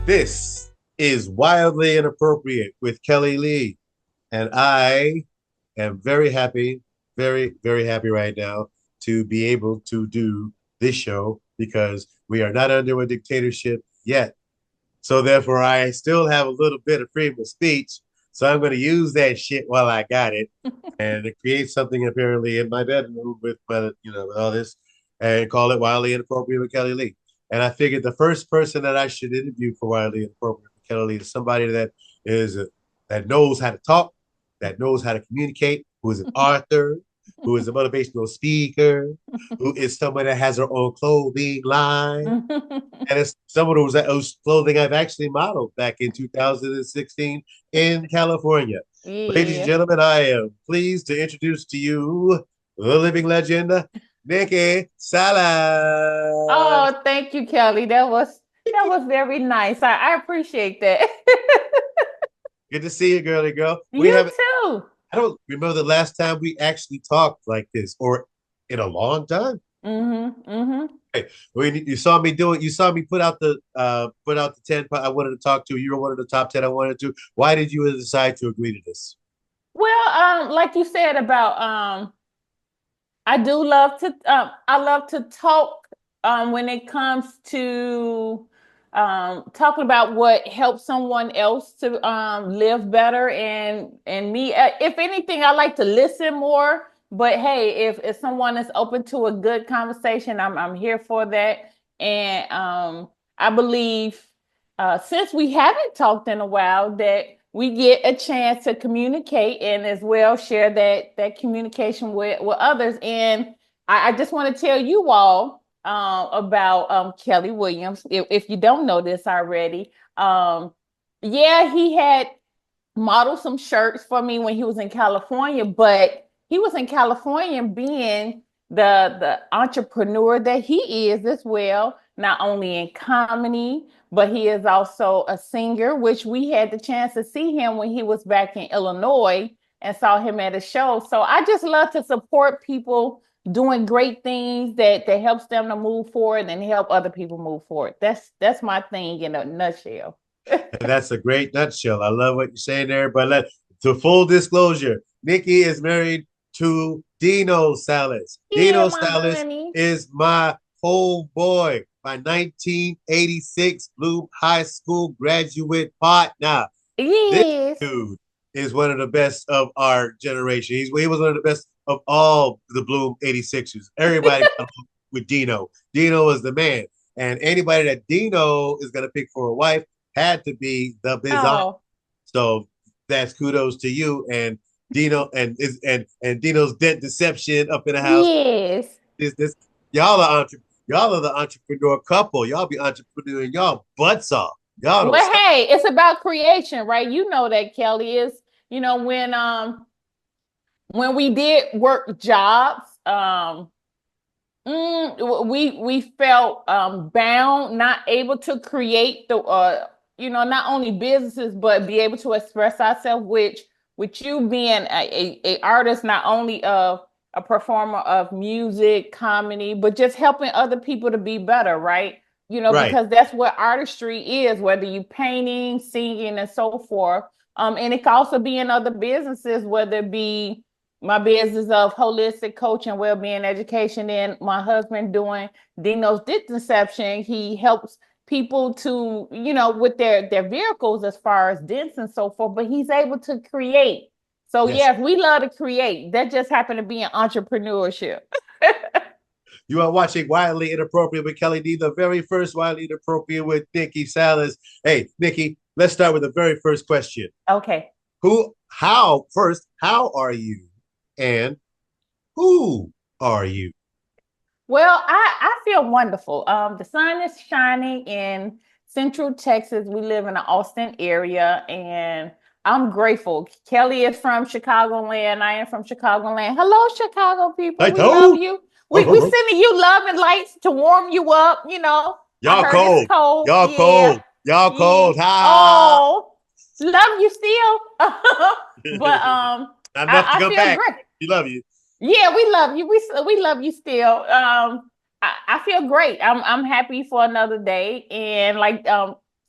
This is Wildly Inappropriate with Kelly Lee. And I am very happy, very happy right now to be able to do this show because we are not under a dictatorship yet. So therefore, I still have a little bit of freedom of speech. So I'm going to use that shit while I got it and create something apparently in my bedroom with, with all this and call it Wildly Inappropriate with Kelly Lee. And I figured the first person that I should interview for Wildly Inappropriate with Kelly Lee is somebody is that knows how to talk, that knows how to communicate, who is an author, who is a motivational speaker, who is someone that has her own clothing line, and it's someone whose clothing I've actually modeled back in 2016 in California. Ladies and Yeah. gentlemen, I am pleased to introduce to you the living legend, NIKEI Salas. Oh, thank you, Kelly. That was very nice. I appreciate that. Good to see you, girly girl. We You haven't, too. I don't remember the last time we actually talked like this or in a long time. Mm-hmm. Mm-hmm. Hey, when you saw me put out the 10 I wanted to talk to. You were one of the top 10 I wanted to. Why did you decide to agree to this? Well, like you said about I love to talk when it comes to talking about what helps someone else to live better and me. If anything, I like to listen more. But hey, if someone is open to a good conversation, I'm here for that. And I believe since we haven't talked in a while, that we get a chance to communicate and as well share that communication with others. And I just want to tell you all about Kelly Williams. If you don't know this already, yeah, he had modeled some shirts for me when he was in California, but he was in California being the entrepreneur that he is as well, not only in comedy, but he is also a singer, which we had the chance to see him when he was back in Illinois and saw him at a show. So I just love to support people doing great things that helps them to move forward and help other people move forward. That's my thing in a nutshell. And that's a great nutshell. I love what you're saying there. To full disclosure, Nikki is married to Dino Salas. Yeah, Dino my Salas honey. is my whole boy, my 1986 Bloom High School graduate partner. This Yes. dude is one of the best of our generation. He was one of the best of all the Bloom 86ers. Everybody got along with Dino. Dino was the man. And anybody that Dino is going to pick for a wife had to be the bizarre. Oh, So that's kudos to you and Dino and Dino's debt deception up in the house. yes. This y'all are the entrepreneur couple. Y'all be entrepreneuring y'all butts off. Y'all don't Well, stop. hey, it's about creation, right? You know that Kelly is, when we did work jobs, we felt bound, not able to create the not only businesses but be able to express ourselves. Which, with you being a artist, not only of a performer of music, comedy, but just helping other people to be better, right? Right. Because that's what artistry is, whether you painting, singing, and so forth. And it can also be in other businesses, whether it be my business of holistic coaching, well-being education, and my husband doing Dino's Dit Deception. He helps people to, with their vehicles as far as dents and so forth, but he's able to create. So Yes. yes, we love to create. That just happened to be an entrepreneurship. You are watching Wildly Inappropriate with Kelly D, the very first Wildly Inappropriate with Nikki Salas. Hey, Nikki, let's start with the very first question. Okay. How are you? And who are you? Well, I feel wonderful. The sun is shining in Central Texas. We live in the Austin area, and I'm grateful. Kelly is from Chicagoland. I am from Chicagoland. Hello, Chicago I people. We love told. you. We sending you love and lights to warm you up. I Y'all heard it's cold. cold. Y'all Yeah, cold. Y'all yeah. cold. Ha. Oh, love you still. But Not enough to I come feel back. great. We love you. Yeah, we love you. We love you still. I feel great. I'm happy for another day. And like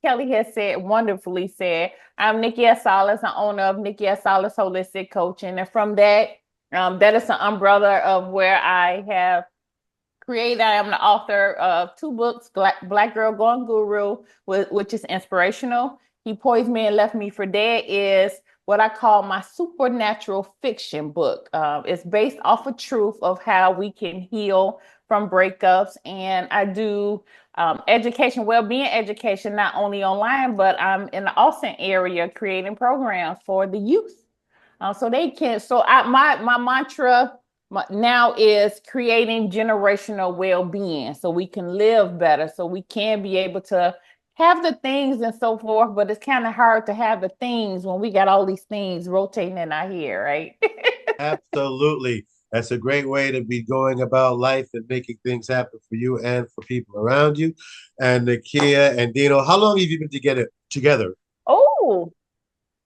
Kelly has said, wonderfully said, I'm NIKEI Salas, the owner of NIKEI Salas Holistic Coaching. And from that, that is the umbrella of where I have created. I am the author of two books, Black Girl Gone Guru, which is inspirational. He Poised Me and Left Me for Dead is what I call my supernatural fiction book. It's based off of truth of how we can heal from breakups. And I do education, well-being education, not only online, but I'm in the Austin area creating programs for the youth. So they can, so my mantra now is creating generational well-being so we can live better, so we can be able to have the things and so forth, but it's kind of hard to have the things when we got all these things rotating in our head, right? Absolutely. That's a great way to be going about life and making things happen for you and for people around you. And Nakia and Dino, how long have you been together? Oh,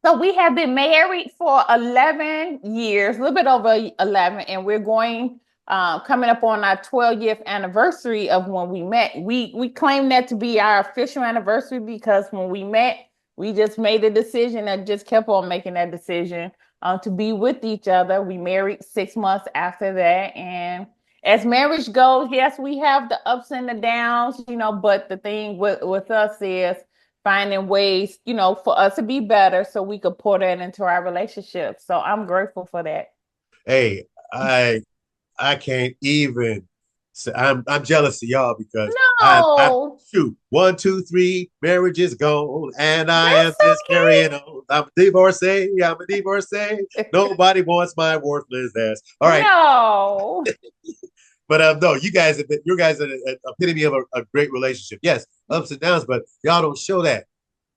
so we have been married for 11 years, a little bit over 11, and we're going coming up on our 12th anniversary of when we met. We claim that to be our official anniversary because when we met, we just made a decision and just kept on making that decision to be with each other. We married 6 months after that, and as marriage goes, yes, we have the ups and the downs, but the thing with us is finding ways, for us to be better so we could pour that into our relationship. So I'm grateful for that. Hey, I can't even say I'm jealous of y'all because I No, shoot 1, 2, 3 marriages gone and I am that's just carrying on. I'm a divorcee. I'm a divorcee. okay. Nobody wants my worthless ass. All right, No. but no, you guys are an epitome of a great relationship. Yes, ups and downs, but y'all don't show that,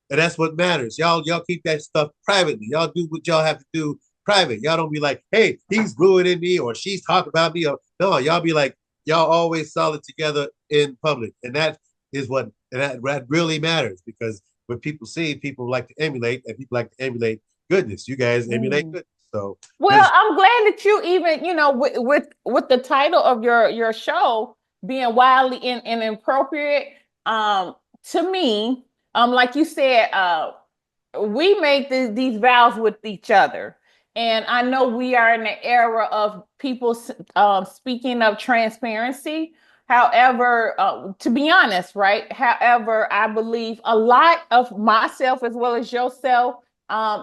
and that's what matters. Y'all keep that stuff privately. Y'all do what y'all have to do private. Y'all don't be like, hey, he's ruining me or she's talking about me. Or no, y'all be like, y'all always solid together in public, and that is that really matters because when people see, people like to emulate, and people like to emulate goodness. You guys emulate Mm. goodness, so Well, this I'm glad that you even, with the title of your show being wildly inappropriate, to me, like you said, we make these vows with each other. And I know we are in the era of people speaking of transparency. However, to be honest, right? However, I believe a lot of myself as well as yourself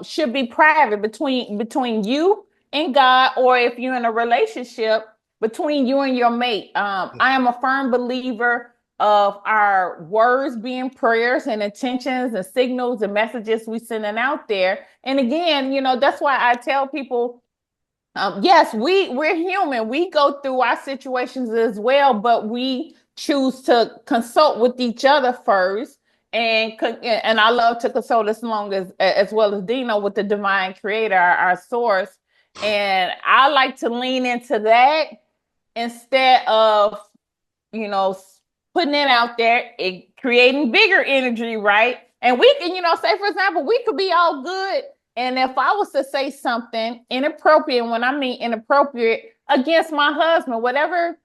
should be private between you and God, or if you're in a relationship between you and your mate. I am a firm believer of our words being prayers and intentions and signals and messages we sending out there. And again, that's why I tell people, yes, we're human. We go through our situations as well, but we choose to consult with each other first. And I love to consult as well as Dino with the divine creator, our source. And I like to lean into that instead of you know, putting it out there, creating bigger energy, right? And we can, say for example, we could be all good. And if I was to say something inappropriate, when I mean inappropriate, against my husband, whatever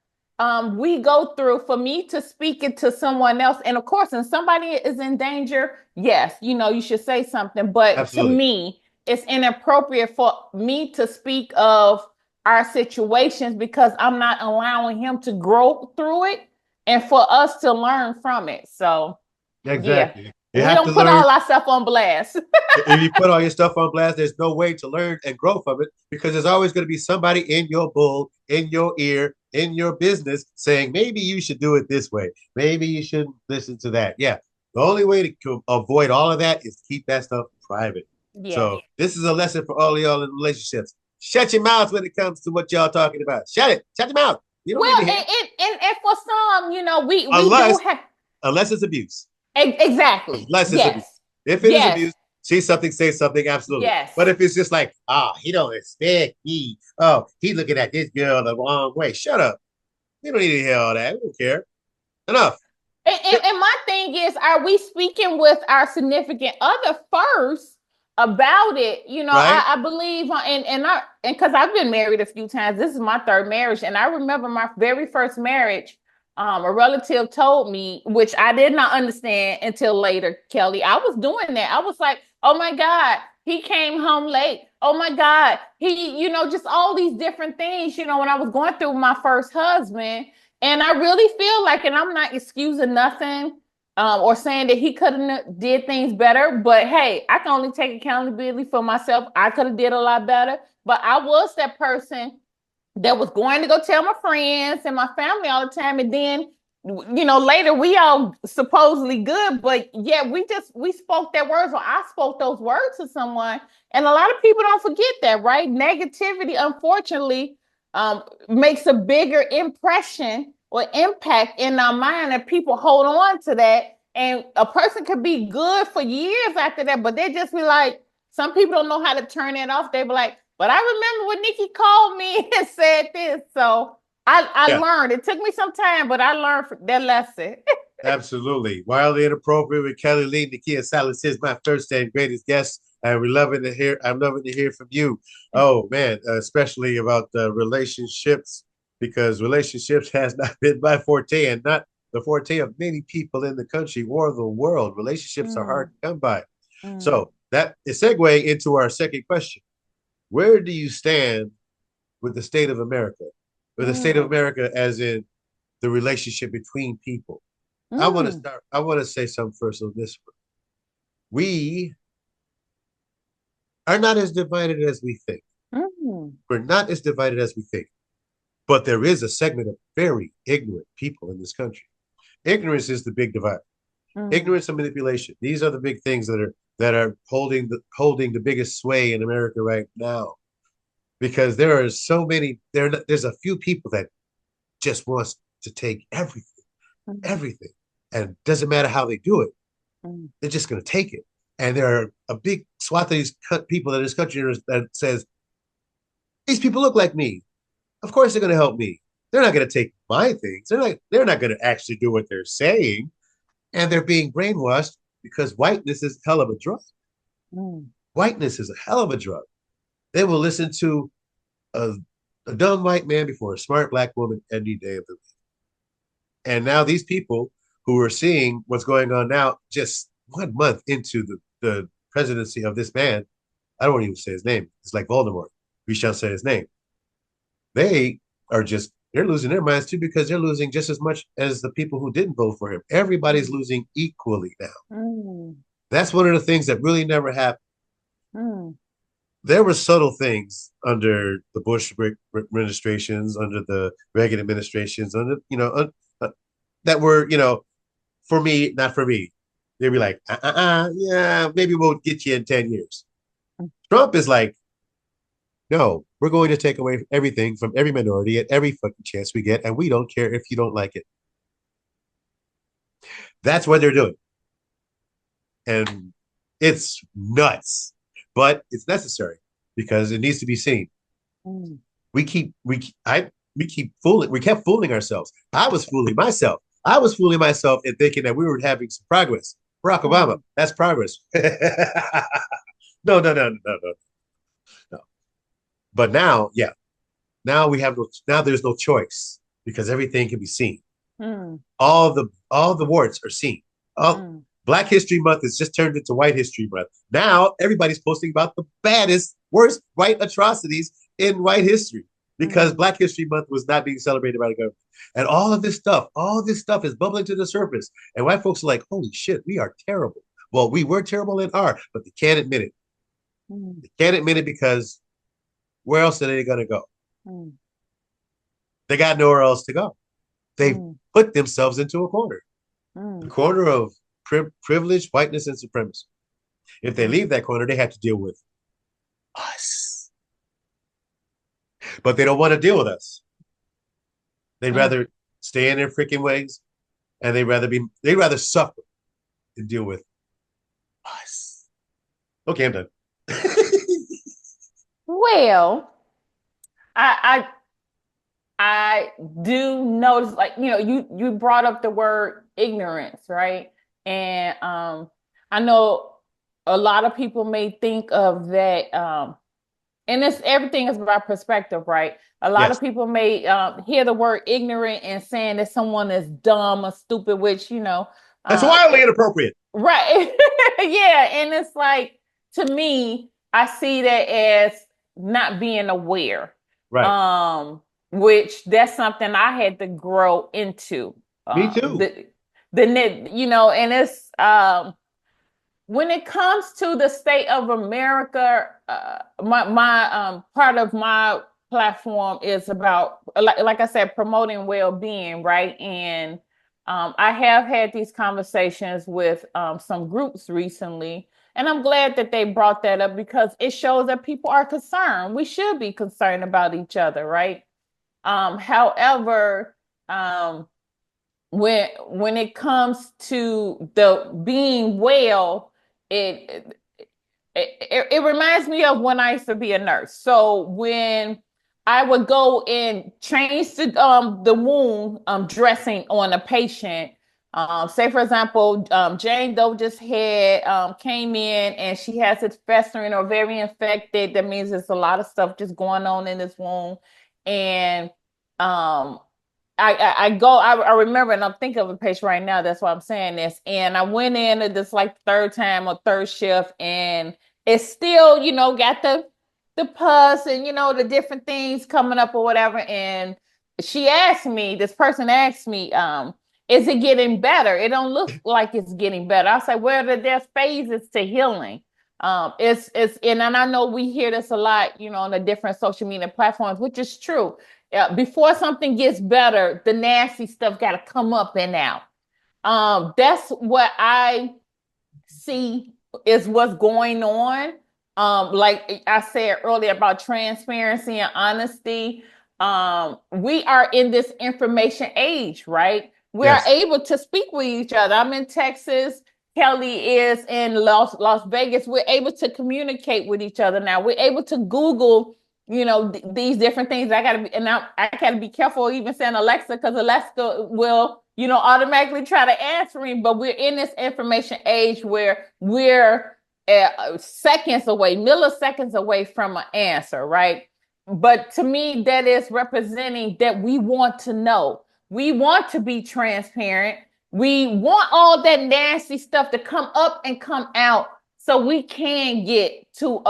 we go through, for me to speak it to someone else, and of course, when somebody is in danger, yes, you should say something. But to absolutely me, it's inappropriate for me to speak of our situations because I'm not allowing him to grow through it and for us to learn from it. So, yeah, exactly. You we have to don't put learn. all our stuff on blast. If you put all your stuff on blast, there's no way to learn and grow from it because there's always going to be somebody in your bull, in your ear, in your business saying, maybe you should do it this way. Maybe you shouldn't listen to that. Yeah. The only way to avoid all of that is keep that stuff private. Yes. So this is a lesson for all of y'all in relationships. Shut your mouths when it comes to what y'all talking about. Shut it. Shut your mouth. You don't need Well, to hear. and for some, we do Unless have unless it's abuse. exactly. Unless it's abuse. Yes. If it is Yes. abuse, say something, absolutely. But Yes. if it's just like, he don't expect me. Oh, he looking at this girl the wrong way. Shut up. We don't need to hear all that. We don't care. Enough. And my thing is, are we speaking with our significant other first about it? Right? I believe, and because I've been married a few times. This is my third marriage, and I remember my very first marriage. a relative told me, which I did not understand until later, Kelly. I was doing that. I was like, oh my God, he came home late. Oh my God, just all these different things, when I was going through my first husband. And I really feel like, and I'm not excusing nothing, or saying that he could have did things better, but hey, I can only take accountability for myself. I could have did a lot better, but I was that person that was going to go tell my friends and my family all the time. And then, later we all supposedly good, but yeah, we spoke that words, or I spoke those words to someone. And a lot of people don't forget that, right? Negativity, unfortunately, makes a bigger impression or impact in our mind, and people hold on to that. And a person could be good for years after that, but they just be like, some people don't know how to turn it off. They be like, but I remember when Nikki called me and said this. So I Yeah, learned. It took me some time, but I learned that lesson. absolutely. Wildly Inappropriate with Kelly Lee. NIKEI Salas is my first and greatest guest. And we're loving to hear. I'm loving to hear from you. Oh man, especially about the relationships, because relationships has not been my forte and not the forte of many people in the country or the world. Relationships are hard Mm, to come by. mm, So that is segue into our second question. Where do you stand with the state of America? With the state of mm, America, as in the relationship between people. I want to mm, start. I want to say something first on this one. We are not as divided as we think. mm, We're not as divided as we think. But there is a segment of very ignorant people in this country. Ignorance is the big divide. mm, Ignorance and manipulation. These are the big things that are holding the biggest sway in America right now. Because there are so many. There's a few people that just wants to take mm, everything, and doesn't matter how they do it. mm, They're just going to take it. And there are a big swath of these people in this country that says, these people look like me. Of course they're going to help me. They're not going to take my things. They're not going to actually do what they're saying. And they're being brainwashed because whiteness is a hell of a drug. mm, Whiteness is a hell of a drug. They will listen to a, a dumb white man before a smart black woman any day of the week. And now these people who are seeing what's going on now, just 1 month into the presidency of this man, I don't even say his name. It's like Voldemort. We shall say his name. They they're losing their minds too, because they're losing just as much as the people who didn't vote for him. Everybody's mm, losing equally now. mm, That's one of the things that really never happened. mm, There were subtle things under the Bush administrations, under the Reagan administrations, that were, for me, not for me. They'd be like, yeah, maybe we'll get you in 10 years. Trump is like, no, we're going to take away everything from every minority at every fucking chance we get, and we don't care if you don't like it. That's what they're doing. And it's nuts, but it's necessary because it needs to be seen. mm, We keep, we keep fooling, we kept fooling ourselves. I was fooling myself. I was fooling myself and thinking that we were having some progress. Barack Obama, mm, that's progress. No, no, no, no, no, no. But now, yeah, now there's no choice because everything can be seen. mm, All the warts are seen. All, mm, Black History Month has just turned into White History Month. Now everybody's posting about the baddest, worst white atrocities in white history because mm, Black History Month was not being celebrated by the government. And all this stuff is bubbling to the surface. And white folks are like, holy shit, we are terrible. Well, we were terrible and are, but they can't admit it. mm, They can't admit it because where else are they going to go? mm, They got nowhere else to go. They've mm, put themselves into a corner, the mm, corner of privilege, whiteness, and supremacy. If they mm, leave that corner, they have to deal with us. But they don't want to deal with us. They'd mm. rather stay in their freaking ways, and they'd rather suffer than deal with us. Okay, I'm done. Well, I I do notice, like, you brought up the word ignorance, right? And I know a lot of people may think of that, And it's everything is about perspective, right? A lot of Yes. people may hear the word ignorant and saying that someone is dumb or stupid, which That's wildly it, inappropriate. right, yeah. And it's like, to me, I see that as not being aware, Right. um, which that's something I had to grow into. Me Um, too. the and it's when it comes to the state of America, my part of my platform is about, like I said, promoting well-being, right? And I have had these conversations with some groups recently, and I'm glad that they brought that up because it shows that people are concerned. We should be concerned about each other, right? However, um, when it comes to the being well, it it reminds me of when I used to be a nurse. So when I would go and change the wound dressing on a patient, say for example, Jane Doe just had came in and she has it festering or very infected. That means there's a lot of stuff just going on in this wound, and um I go, I remember, and I'm thinking of a patient right now. That's why I'm saying this. And I went in at this like third time or third shift, and it's still, got the pus and the different things coming up or whatever. And this person asked me, is it getting better? It don't look like it's getting better. I say, well, there's phases to healing. And I know we hear this a lot, on the different social media platforms, which is true. Before something gets better, the nasty stuff got to come up and out. That's what I see is what's going on. Like I said earlier about transparency and honesty. We are in this information age, right? We are Yes. able to speak with each other. I'm in Texas. Kelly is in Las Vegas. We're able to communicate with each other now. We're able to Google, these different things. I gotta be careful even saying Alexa, because Alexa will, automatically try to answer me. But we're in this information age where we're seconds away, milliseconds away from an answer, right? But to me, that is representing that we want to know. We want to be transparent. We want all that nasty stuff to come up and come out so we can get to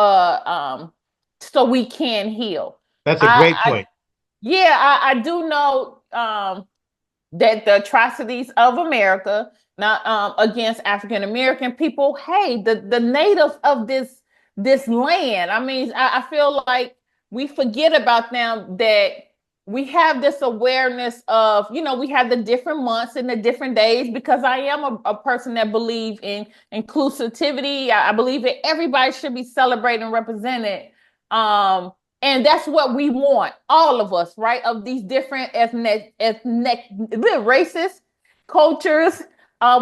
so we can heal. That's a I, great I point. yeah, I do know that the atrocities of America, not against African American people, hey, the natives of this land. I mean, I feel like we forget about them, that we have this awareness of, we have the different months and the different days, because I am a person that believe in inclusivity. I believe that everybody should be celebrated and represented. Um, and that's what we want, all of us, right? Of these different races, cultures.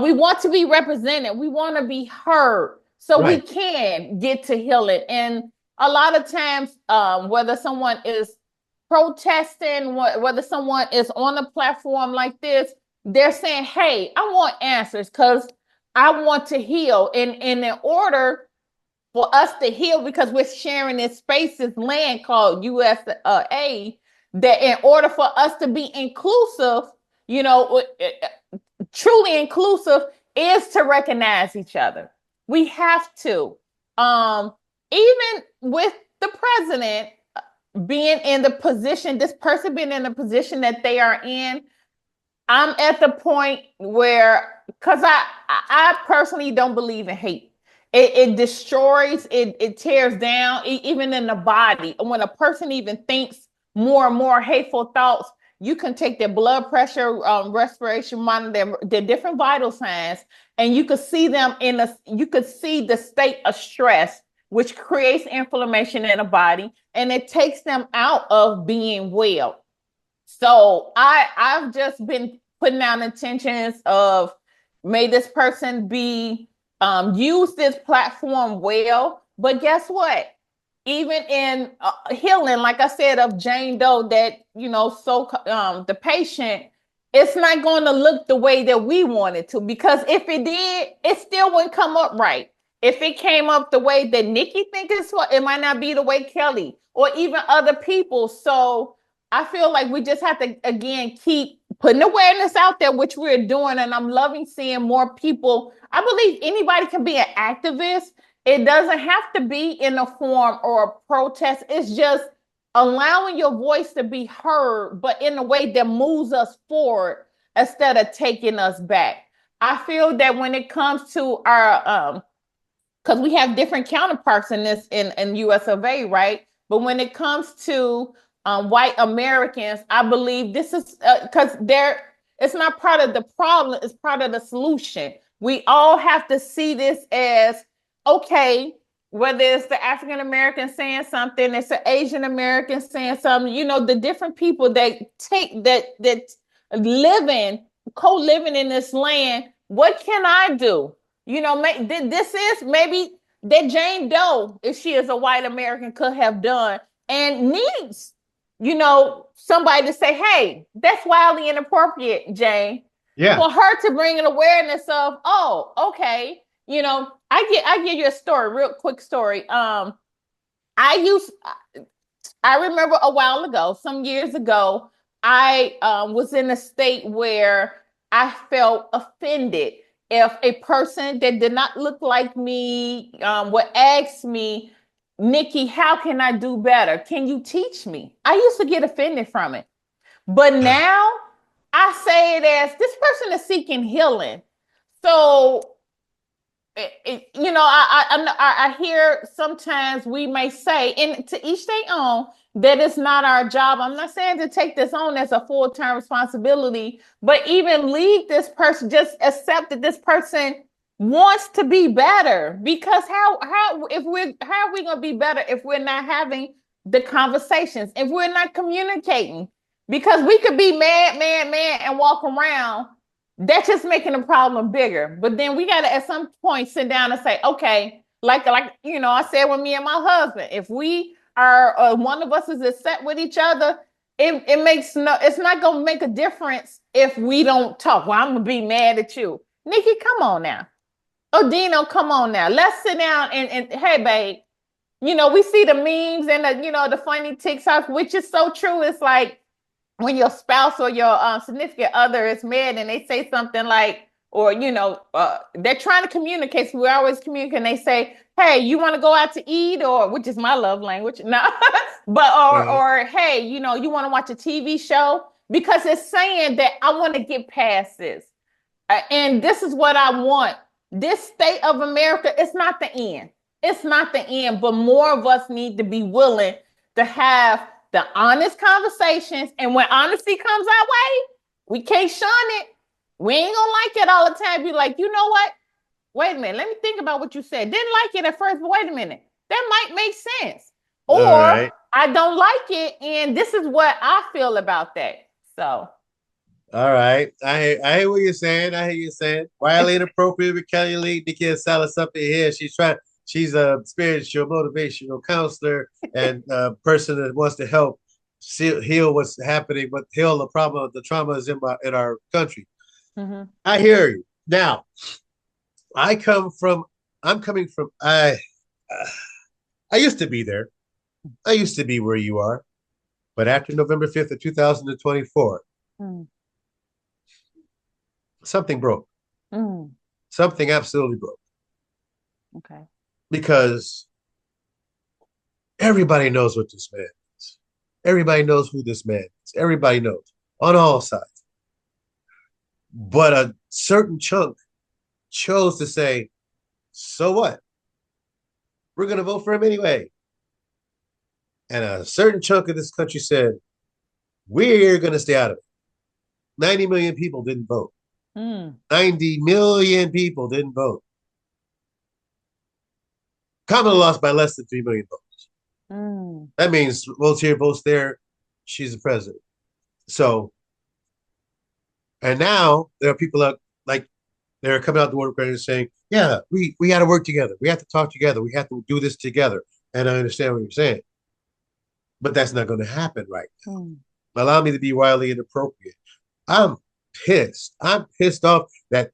We want to be represented. We want to be heard so we Right. can get to heal it. And a lot of times, whether someone is protesting, whether someone is on a platform like this, they're saying, hey, I want answers because I want to heal. And in order for us to heal, because we're sharing this space, this land called USA, that in order for us to be inclusive, truly inclusive, is to recognize each other. We have to. Um, Even with the president being in the position, this person being in the position that they are in, I'm at the point where, because I personally don't believe in hate. It destroys, it tears down, even in the body. When a person even thinks more and more hateful thoughts, you can take their blood pressure, respiration, monitor their different vital signs, and you could see them you could see the state of stress, which creates inflammation in the body, and it takes them out of being well. So I've just been putting out intentions of, may this person be use this platform well. But guess what? Even in healing, like I said, of Jane Doe, that so the patient, it's not going to look the way that we want it to, because if it did, it still wouldn't come up right. if it came up the way that Nikki thinks it might not be the way Kelly or even other people. So I feel like we just have to again keep putting awareness out there, which we're doing. And I'm loving seeing more people. I believe anybody can be an activist. It doesn't have to be in a form or a protest. It's just allowing your voice to be heard, but in a way that moves us forward instead of taking us back. I feel that when it comes to our because we have different counterparts in this in US of A, right? But when it comes to white Americans, I believe this is because it's not part of the problem, it's part of the solution. We all have to see this as okay, whether it's the African American saying something, it's an Asian American saying something, the different people that take that living, co-living in this land, what can I do? This is maybe that Jane Doe, if she is a white American, could have done and needs, somebody to say, hey, that's wildly inappropriate, Jane. Yeah. For her to bring an awareness of, oh, okay, I give you a story, real quick story. I remember a while ago, some years ago, I was in a state where I felt offended if a person that did not look like me would ask me, Nikki, how can I do better? Can you teach me? I used to get offended from it. But now I say it as this person is seeking healing. So I hear sometimes we may say, and to each their own, that it's not our job. I'm not saying to take this on as a full-time responsibility, but even leave this person, just accept that this person wants to be better. Because how are we gonna be better if we're not having the conversations, if we're not communicating? Because we could be mad, and walk around, that's just making the problem bigger. But then we got to at some point sit down and say, okay, like I said with me and my husband, if we are one of us is upset with each other, it's not gonna make a difference if we don't talk. Well, I'm gonna be mad at you, Nikki. Come on now, oh Dino, come on now. Let's sit down and hey, babe. We see the memes and the funny TikToks, which is so true. It's like when your spouse or your significant other is mad and they say something like, or they're trying to communicate. So we always communicate. And they say, "Hey, you want to go out to eat?" Or which is my love language, no, but or hey, you want to watch a TV show, because it's saying that I want to get past this, and this is what I want. This state of America, it's not the end. It's not the end, but more of us need to be willing to have the honest conversations. And when honesty comes our way, we can't shun it. We ain't gonna like it all the time. Be like, you know what? Wait a minute. Let me think about what you said. Didn't like it at first, but wait a minute. That might make sense. Or right. I don't like it, and this is what I feel about that. So. All right. I hear what you're saying. I hear you saying. Wildly inappropriate with Kelly Lee. NIKEI S up in here. She's a spiritual motivational counselor and a person that wants to help heal what's happening, but heal the problem, the traumas in our country. Mm-hmm. I hear you. Now, I used to be there. I used to be where you are. But after November 5th of 2024, something broke. Something absolutely broke. Okay. Because everybody knows what this man is. Everybody knows who this man is. Everybody knows on all sides. But a certain chunk chose to say, so what? We're going to vote for him anyway. And a certain chunk of this country said, we're going to stay out of it. 90 million people didn't vote. 90 million people didn't vote. Kamala lost by less than 3 million votes. That means votes here, votes there. She's the president. So, and now there are people out like they're coming out the work and saying, yeah, we got to work together. We have to talk together. We have to do this together. And I understand what you're saying. But that's not going to happen right now. Allow me to be wildly inappropriate. I'm pissed. I'm pissed off that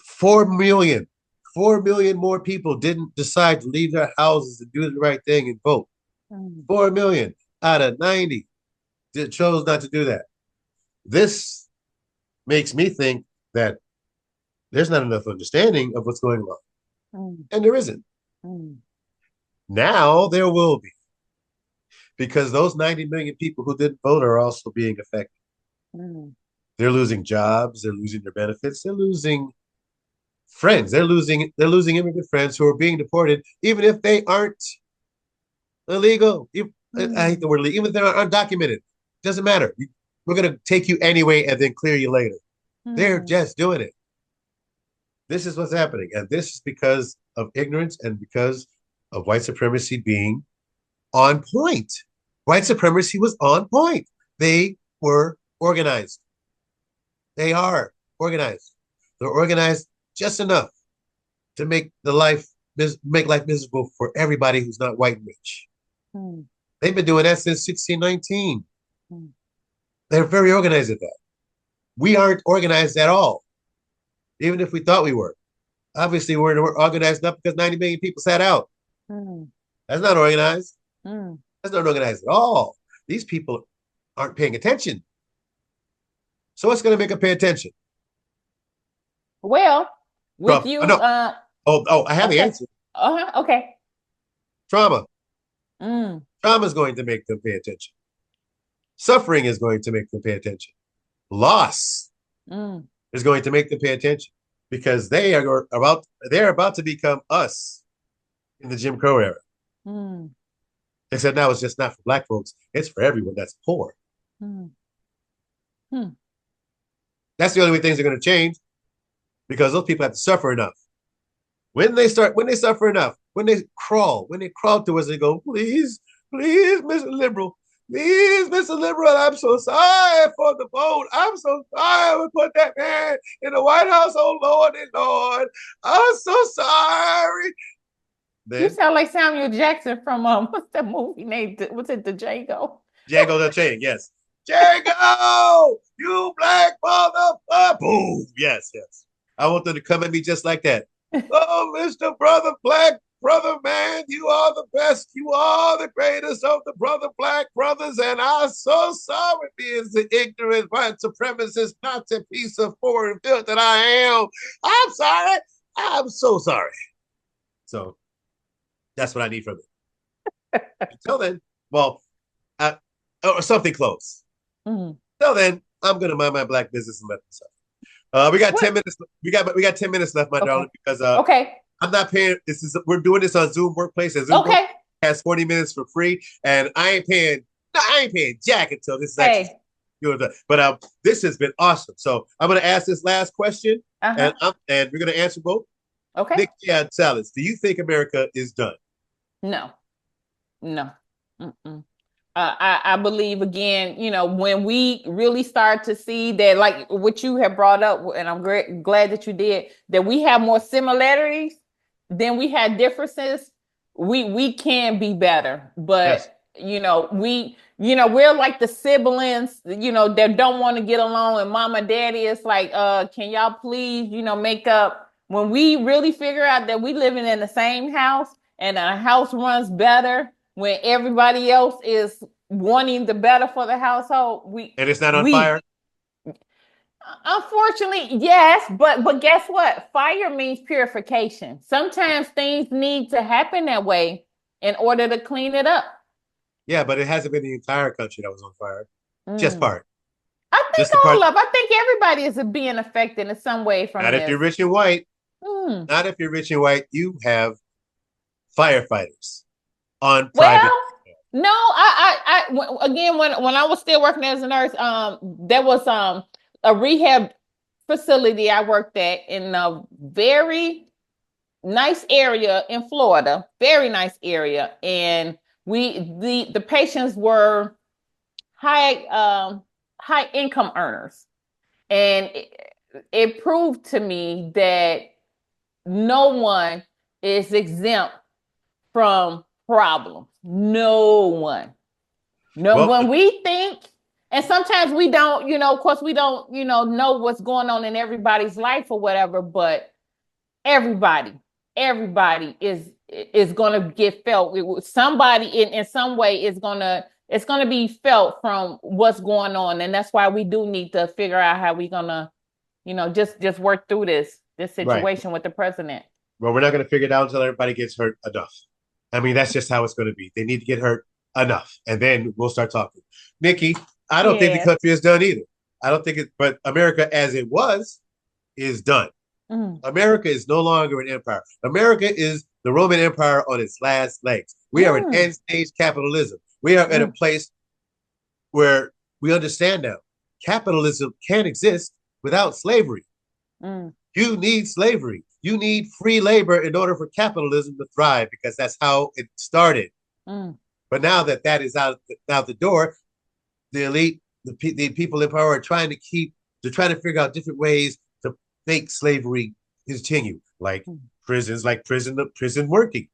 4 million 4 million more people didn't decide to leave their houses and do the right thing and vote. 4 million out of 90 chose not to do that. This makes me think that there's not enough understanding of what's going on. And there isn't. Now there will be, because those 90 million people who didn't vote are also being affected. They're losing jobs, they're losing their benefits, they're losing friends, they're losing immigrant friends who are being deported, even if they aren't illegal. I hate the word illegal, even if they're undocumented. Doesn't matter. We're going to take you anyway and then clear you later. They're just doing it. This is what's happening. And this is because of ignorance and because of white supremacy being on point. White supremacy was on point. They were organized. They are organized. They're organized just enough to make life miserable for everybody who's not white and rich. They've been doing that since 1619. They're very organized at that. We aren't organized at all, even if we thought we were. Obviously, we're organized enough because 90 million people sat out. That's not organized. That's not organized at all. These people aren't paying attention. So what's going to make them pay attention? Well, with you, no. I have the answer. Okay. Trauma. Trauma is going to make them pay attention. Suffering is going to make them pay attention. Loss is going to make them pay attention, because they are about to become us in the Jim Crow era. They said now it's just not for Black folks; it's for everyone that's poor. That's the only way things are going to change, because those people have to suffer enough. When they suffer enough, when they crawl towards us and go, please, Mr. Liberal. Please, Mr. Liberal, I'm so sorry for the vote. I'm so sorry we put that man in the White House. Oh, Lord and Lord. I'm so sorry. Then, you sound like Samuel Jackson from, what's that movie named? Was it the Django? Django Unchained, yes. Django, you black motherfucker. Boom. Yes. I want them to come at me just like that. Oh, Mr. Brother Black Brother Man, you are the best. You are the greatest of the brother Black brothers, and I'm so sorry being the ignorant white supremacist Nazi piece of foreign filth that I am. I'm sorry. I'm so sorry. So that's what I need from it. Until then, or something close. Until then, I'm gonna mind my Black business and let them suffer. We got 10 minutes. We got 10 minutes left, my darling, because I'm not paying. We're doing this on Zoom Workplace, and Zoom Workplace has 40 minutes for free, and I ain't paying jack until this is actually good. But this has been awesome. So I'm going to ask this last question, and we're going to answer both. Okay. NIKEI and Salas, do you think America is done? No. I believe, again, when we really start to see that, like what you have brought up, and I'm glad that you did, that we have more similarities than we had differences. We can be better, but yes. We're like the siblings, that don't want to get along, and mama and daddy is like, can y'all please, make up. When we really figure out that we living in the same house and our house runs better, when everybody else is wanting the better for the household, and it's not on fire. Unfortunately, yes, but guess what? Fire means purification. Sometimes things need to happen that way in order to clean it up. Yeah, but it hasn't been the entire country that was on fire. Just part. I think I think everybody is being affected in some way from Not this. If you're rich and white. Not if you're rich and white. You have firefighters on private. No, I again, when I was still working as a nurse, there was a rehab facility I worked at in a very nice area in Florida, very nice area, and the patients were high income earners, and it proved to me that no one is exempt from problems. No one. When we think, and sometimes we don't, of course we don't, know what's going on in everybody's life or whatever, but everybody everybody is going to get felt. Somebody in some way is going to it's going to be felt from what's going on, and that's why we do need to figure out how we're going to just work through this Right. situation with the president. Well, we're not going to figure it out until everybody gets hurt enough. I mean, that's just how it's going to be. They need to get hurt enough, and then we'll start talking. Nikki, I don't think the Yeah. country is done either. I don't think it, but America as it was is done. Mm. America is no longer an empire. America is the Roman Empire on its last legs. We are an Mm. end stage capitalism. We are at a Mm. place where we understand now capitalism can't exist without slavery. Mm. You need slavery. You need free labor in order for capitalism to thrive because that's how it started. Mm. But now that that is out the door, the elite, the people in power are trying to they're trying to figure out different ways to make slavery continue, like Mm. prisons, like prison working,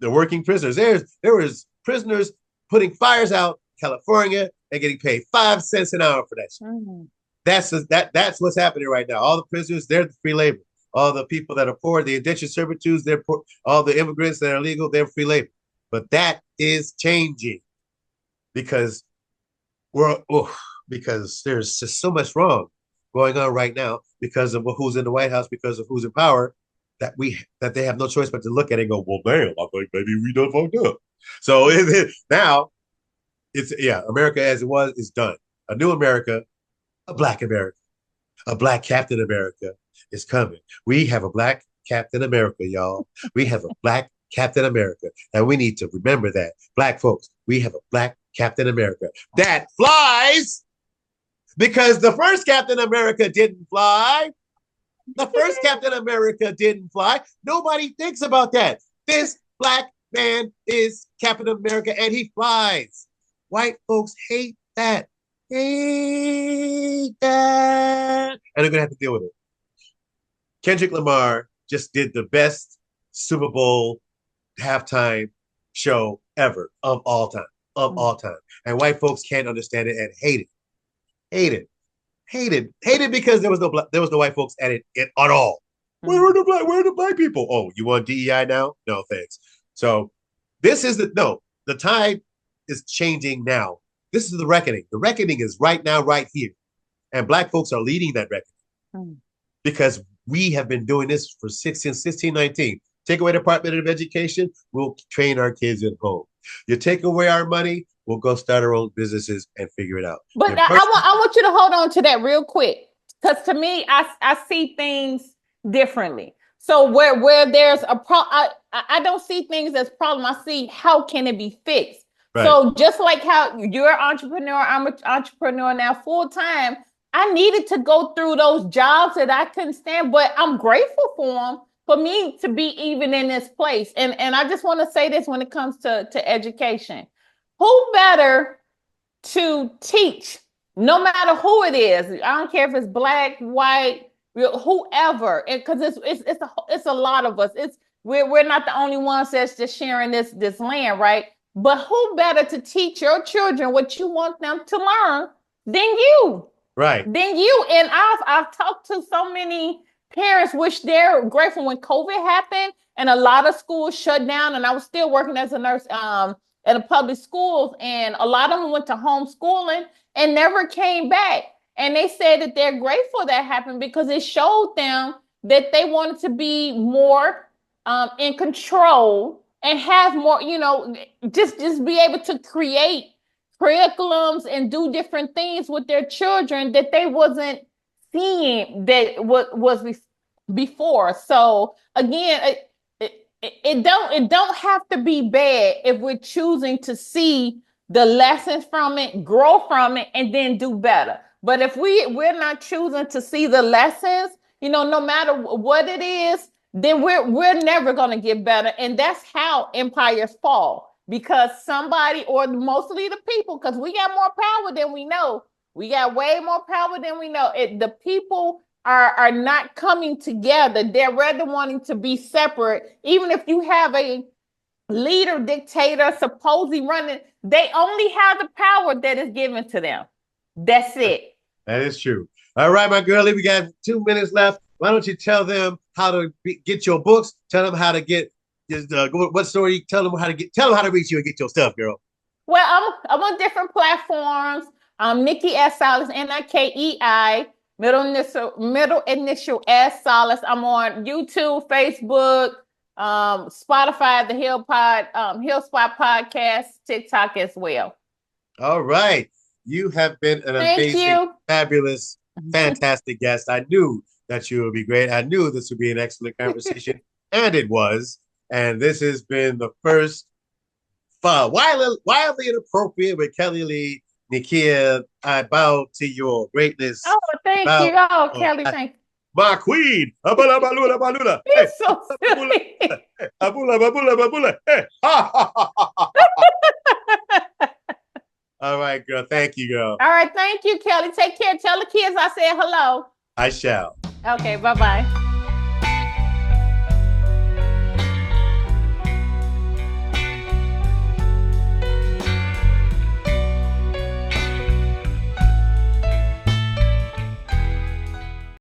the working prisoners. There was prisoners putting fires out in California and getting paid 5 cents an hour for that shit. Mm. That's what's happening right now. All the prisoners, they're the free labor. All the people that are poor, the indentured servitudes, they're poor. All the immigrants that are illegal, they're free labor. But that is changing because because there's just so much wrong going on right now because of who's in the White House, because of who's in power, that they have no choice but to look at it and go, well, damn, I think maybe we done fucked up. So now America as it was is done. A new America, a black America, a black Captain America is coming. We have a black Captain America, y'all. We have a black Captain America. And we need to remember that. Black folks, we have a black Captain America that flies because the first Captain America didn't fly. The first Captain America didn't fly. Nobody thinks about that. This black man is Captain America and he flies. White folks hate that. Hate that. And they're going to have to deal with it. Kendrick Lamar just did the best Super Bowl halftime show ever of all time. Of all time. And white folks can't understand it and hate it. Hate it. Hate it. Hate it because there was no white folks at it at all. Where are the black people? Oh, you want DEI now? No, thanks. So this is the tide is changing now. This is the reckoning. The reckoning is right now, right here. And black folks are leading that reckoning because we have been doing this for 16, 19. Take away the Department of Education, we'll train our kids at home. You take away our money, we'll go start our own businesses and figure it out. But I want you to hold on to that real quick. Because to me, I see things differently. So where there's a problem, I don't see things as problem. I see how can it be fixed. Right. So just like how you're an entrepreneur, I'm an entrepreneur now full time. I needed to go through those jobs that I couldn't stand, but I'm grateful for them. For me to be even in this place. And I just want to say this when it comes to education. Who better to teach, no matter who it is? I don't care if it's black, white, whoever. Because it's a lot of us. We're not the only ones that's just sharing this land, right? But who better to teach your children what you want them to learn than you? Right. Than you. And I've talked to so many parents, which they're grateful when COVID happened and a lot of schools shut down. And I was still working as a nurse at a public schools, and a lot of them went to homeschooling and never came back. And they said that they're grateful that happened because it showed them that they wanted to be more in control and have more, just be able to create curriculums and do different things with their children that they wasn't seeing that what was before. So again, it don't have to be bad if we're choosing to see the lessons from it, grow from it, and then do better. But if we're not choosing to see the lessons, no matter what it is, then we're never going to get better. And that's how empires fall, because somebody, or mostly the people, because we got more power than we know. We got way more power than we know. The people are not coming together. They're rather wanting to be separate. Even if you have a leader, dictator, supposedly running, they only have the power that is given to them. That's it. That is true. All right, my girlie, we got 2 minutes left. Why don't you tell them how to get your books? Tell them how to get what story? Tell them how to reach you and get your stuff, girl. Well, I'm on different platforms. NIKEI S Salas, NIKEI, middle initial S Salas. I'm on YouTube, Facebook, Spotify, the Hill Spot Podcast, TikTok as well. All right. You have been an Thank amazing, you. fabulous, fantastic guest. I knew that you would be great. I knew this would be an excellent conversation, and it was. And this has been the first wildly inappropriate with Kelly Lee. Nikia, I bow to your greatness. Oh, thank you. Oh, Kelly, thank you. My queen. Abula, balula, balula. You're so silly. Abula, babula, babula. Hey. All right, girl. Thank you, girl. All right. Thank you, Kelly. Take care. Tell the kids I said hello. I shall. Okay. Bye-bye.